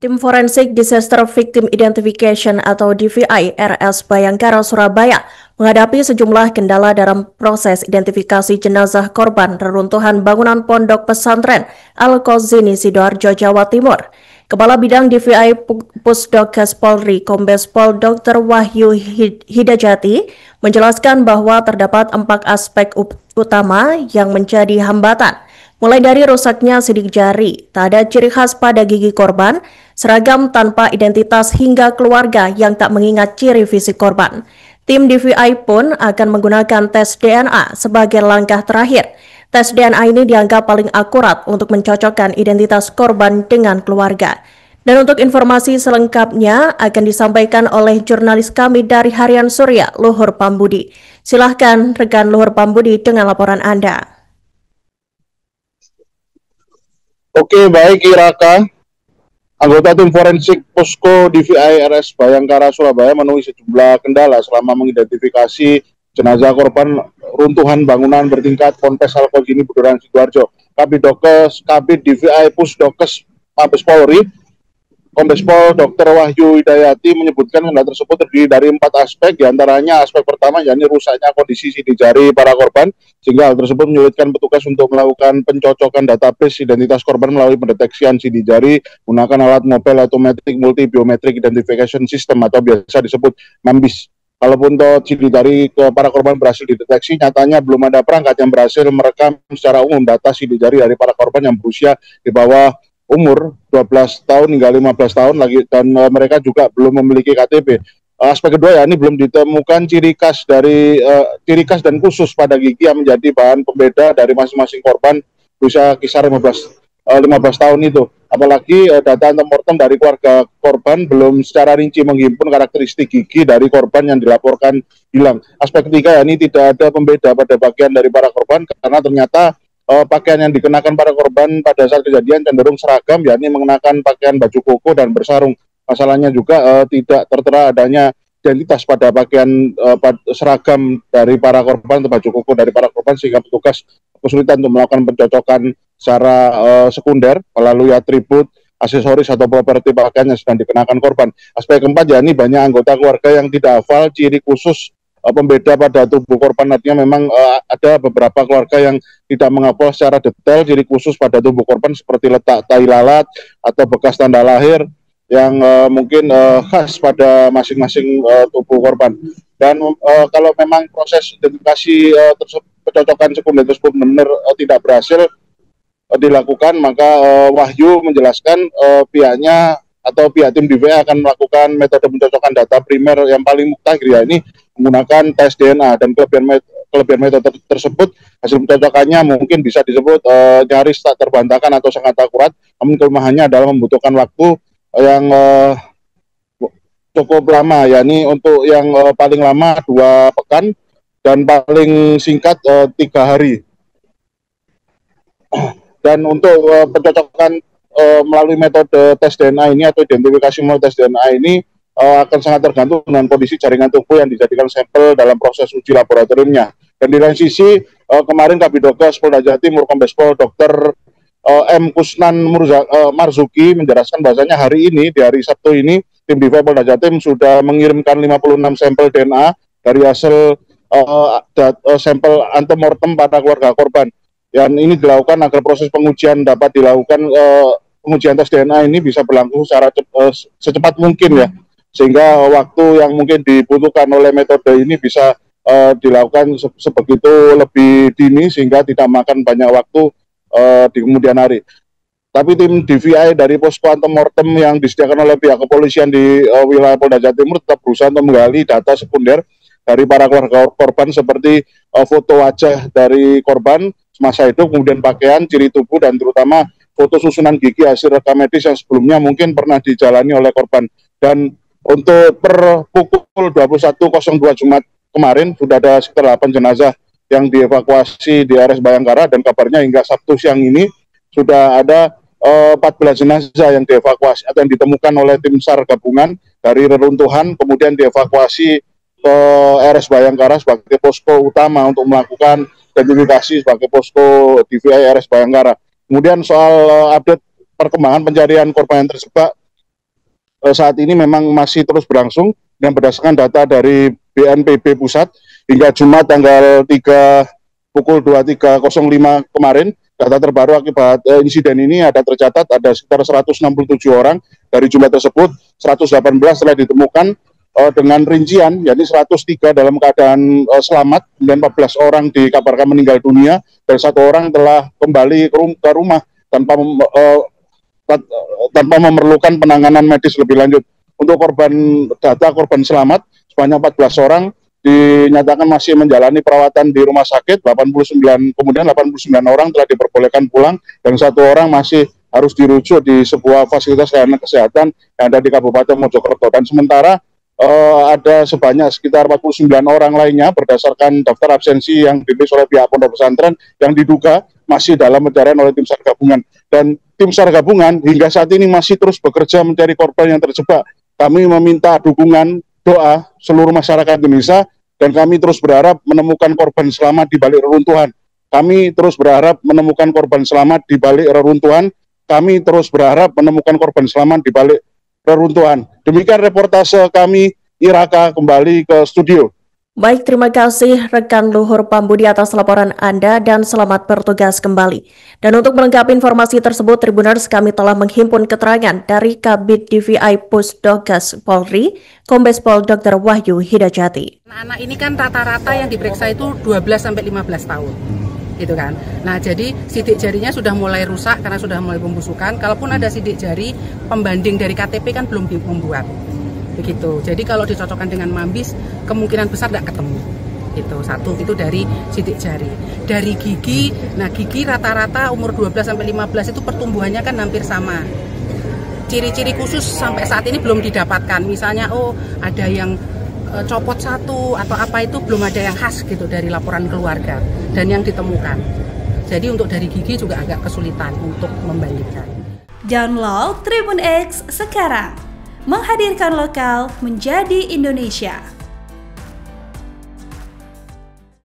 Tim Forensik Disaster Victim Identification atau DVI RS Bayangkara Surabaya menghadapi sejumlah kendala dalam proses identifikasi jenazah korban reruntuhan bangunan pondok pesantren Al-Qazini Sidoarjo, Jawa Timur. Kepala Bidang DVI Pusdokes Polri Kombes Pol Dr. Wahyu Hidajati menjelaskan bahwa terdapat 4 aspek utama yang menjadi hambatan. Mulai dari rusaknya sidik jari, tak ada ciri khas pada gigi korban, seragam tanpa identitas hingga keluarga yang tak mengingat ciri fisik korban. Tim DVI pun akan menggunakan tes DNA sebagai langkah terakhir. Tes DNA ini dianggap paling akurat untuk mencocokkan identitas korban dengan keluarga. Dan untuk informasi selengkapnya akan disampaikan oleh jurnalis kami dari Harian Surya, Luhur Pambudi. Silahkan rekan Luhur Pambudi dengan laporan Anda. Oke, baik Iraka. Anggota tim forensik Posko DVI RS Bayangkara Surabaya menemui sejumlah kendala selama mengidentifikasi jenazah korban runtuhan bangunan bertingkat Ponpes Al-Qazini Budoran Sidoarjo. Kabid DVI Pusdokes Mabes Polri Kombes Pol Dr. Wahyu Hidajati menyebutkan kendala tersebut terdiri dari 4 aspek, diantaranya aspek pertama yakni rusaknya kondisi sidik jari para korban, sehingga hal tersebut menyulitkan petugas untuk melakukan pencocokan database identitas korban melalui pendeteksian sidik jari menggunakan alat mobile automatic multi biometric identification system atau biasa disebut MAMBIS. Kalaupun sidik jari ke para korban berhasil dideteksi, nyatanya belum ada perangkat yang berhasil merekam secara umum data sidik jari dari para korban yang berusia di bawah umur 12 tahun hingga 15 tahun lagi, dan mereka juga belum memiliki KTP. Aspek kedua yakni belum ditemukan ciri khas dan khusus pada gigi yang menjadi bahan pembeda dari masing-masing korban berusia kisar 15 tahun itu. Apalagi data antemortem dari keluarga korban belum secara rinci menghimpun karakteristik gigi dari korban yang dilaporkan hilang. Aspek ketiga yakni tidak ada pembeda pada bagian dari para korban karena ternyata pakaian yang dikenakan para korban pada saat kejadian cenderung seragam, yakni mengenakan pakaian baju koko dan bersarung. Masalahnya juga tidak tertera adanya identitas pada pakaian seragam dari para korban atau baju koko dari para korban, sehingga petugas kesulitan untuk melakukan pencocokan secara sekunder melalui atribut, aksesoris atau properti pakaian yang sedang dikenakan korban. Aspek keempat yakni banyak anggota keluarga yang tidak hafal ciri khusus pembeda pada tubuh korban. Artinya memang ada beberapa keluarga yang tidak menghafal secara detail ciri khusus pada tubuh korban seperti letak tai lalat atau bekas tanda lahir yang mungkin khas pada masing-masing tubuh korban. Dan kalau memang proses identifikasi pencocokan sekunder tersebut benar tidak berhasil dilakukan, maka Wahyu menjelaskan pihaknya atau pihak tim DVI akan melakukan metode pencocokan data primer yang paling mutakhir, ini menggunakan tes DNA, dan kelebihan metode tersebut hasil pencocokannya mungkin bisa disebut nyaris tak terbantahkan atau sangat akurat, namun kelemahannya adalah membutuhkan waktu yang cukup lama, yakni untuk yang paling lama 2 pekan dan paling singkat 3 hari. Dan untuk pencocokan melalui metode tes DNA ini atau identifikasi melalui tes DNA ini akan sangat tergantung dengan kondisi jaringan tubuh yang dijadikan sampel dalam proses uji laboratoriumnya. Dan di lain sisi, kemarin Kabidokes Polda Jatim Kombes Pol Dr. M. Kusnan Marzuki menjelaskan bahwasanya hari ini, di hari Sabtu ini, tim DVI Polda Jatim sudah mengirimkan 56 sampel DNA dari hasil sampel antemortem pada keluarga korban. Dan ini dilakukan agar proses pengujian dapat dilakukan, pengujian tes DNA ini bisa berlangsung secara secepat mungkin ya, sehingga waktu yang mungkin dibutuhkan oleh metode ini bisa dilakukan sebegitu lebih dini sehingga tidak makan banyak waktu di kemudian hari. Tapi tim DVI dari posko antemortem yang disediakan oleh pihak kepolisian di wilayah Polda Jawa Timur tetap berusaha untuk menggali data sekunder dari para keluarga korban seperti foto wajah dari korban semasa hidup, kemudian pakaian, ciri tubuh, dan terutama foto susunan gigi hasil rekam medis yang sebelumnya mungkin pernah dijalani oleh korban. Dan untuk per pukul 21.02 Jumat kemarin sudah ada sekitar 8 jenazah yang dievakuasi di RS Bayangkara, dan kabarnya hingga Sabtu siang ini sudah ada 14 jenazah yang dievakuasi atau yang ditemukan oleh tim SAR gabungan dari reruntuhan, kemudian dievakuasi ke RS Bayangkara sebagai posko utama untuk melakukan identifikasi sebagai posko DVI RS Bayangkara. Kemudian soal update perkembangan pencarian korban yang terjebak saat ini memang masih terus berlangsung, dan berdasarkan data dari BNPB Pusat hingga Jumat tanggal 3 pukul 23.05 kemarin, data terbaru akibat insiden ini tercatat ada sekitar 167 orang. Dari jumlah tersebut 118 telah ditemukan dengan rincian, yakni 103 dalam keadaan selamat, dan 14 orang dikabarkan meninggal dunia, dan 1 orang telah kembali ke rumah tanpa memerlukan penanganan medis lebih lanjut. Untuk data korban selamat sebanyak 14 orang dinyatakan masih menjalani perawatan di rumah sakit, 89 orang telah diperbolehkan pulang, dan 1 orang masih harus dirujuk di sebuah fasilitas layanan kesehatan yang ada di Kabupaten Mojokerto. Dan sementara ada sebanyak sekitar 49 orang lainnya berdasarkan daftar absensi yang dirilis oleh pihak pondok pesantren yang diduga masih dalam pencarian oleh tim SAR gabungan. Dan tim SAR gabungan hingga saat ini masih terus bekerja mencari korban yang terjebak. Kami meminta dukungan doa seluruh masyarakat Indonesia, dan kami terus berharap menemukan korban selamat di balik reruntuhan. Kami terus berharap menemukan korban selamat di balik reruntuhan. Kami terus berharap menemukan korban selamat di balik reruntuhan. Demikian reportase kami, Iraka, kembali ke studio. Baik, terima kasih rekan Luhur Pambudi atas laporan Anda dan selamat bertugas kembali. Dan untuk melengkapi informasi tersebut, Tribuners, kami telah menghimpun keterangan dari Kabid DVI Pusdokas Polri, Kombes Pol Dr. Wahyu Hidajati. Anak-anak ini kan rata-rata yang diperiksa itu 12-15 tahun. Gitu kan. Nah, jadi sidik jarinya sudah mulai rusak karena sudah mulai pembusukan. Kalaupun ada sidik jari, pembanding dari KTP kan belum membuat. Begitu. Jadi kalau dicocokkan dengan mambis, kemungkinan besar tidak ketemu. Itu satu, itu dari sidik jari. Dari gigi, nah gigi rata-rata umur 12-15 itu pertumbuhannya kan hampir sama. Ciri-ciri khusus sampai saat ini belum didapatkan. Misalnya ada yang copot satu atau apa, itu belum ada yang khas gitu dari laporan keluarga dan yang ditemukan. Jadi untuk dari gigi juga agak kesulitan untuk membandingkan. Download Tribun X sekarang, menghadirkan lokal menjadi Indonesia.